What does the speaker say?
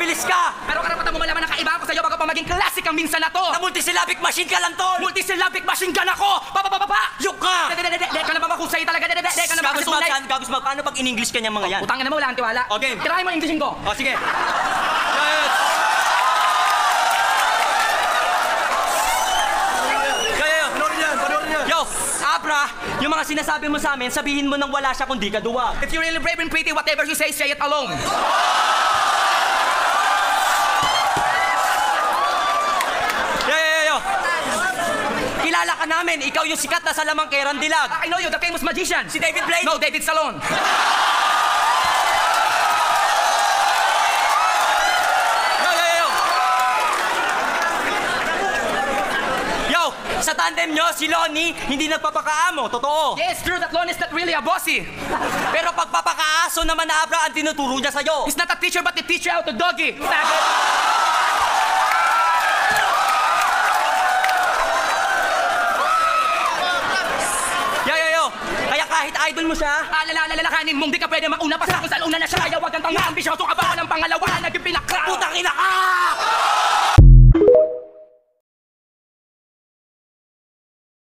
English ka! Pero karapatan mo malaman ang kaibahan ko sa'yo bago pa maging classic ang minsan na to. Na multisyllabic machine ka lang, tol! Multisyllabic machine gun ako! Yuk ka! Dek ka na ba mahusay talaga? Dek ka na ba Gagos mahusay? mag, gagos mag. Paano pag in-English ka niya mga yan? Utangin na mo, wala kang tiwala. Okay. Tirahin mo Englishin ko. O, sige. Yes. Yo, Abra, yung mga sinasabi mo sa amin, sabihin mo nang wala siya kung di ka duwag. If you're really brave and pretty, whatever you say it alone. Yo. Kilala ka namin, ikaw yung sikat na salamang kay Randilag. I know you, the famous magician. Si David Blaine? No, David Salon. Yo, sa tandem nyo, si Lonnie, hindi nagpapakaamo, totoo. Yes, true that Lon is not really a bossy. Pero pagpapakaaso naman na Abra ang tinuturo niya sa'yo. He's not a teacher but he teach you how to doggy. Yo. Kaya kahit idol mo siya, Alala-alakanin mong di ka pwede mauna pa sa kung saan una na siya. Kaya wag kang tanga, ambisyoso ka ba ng pangalawa, naging pinakra. putang ina ka!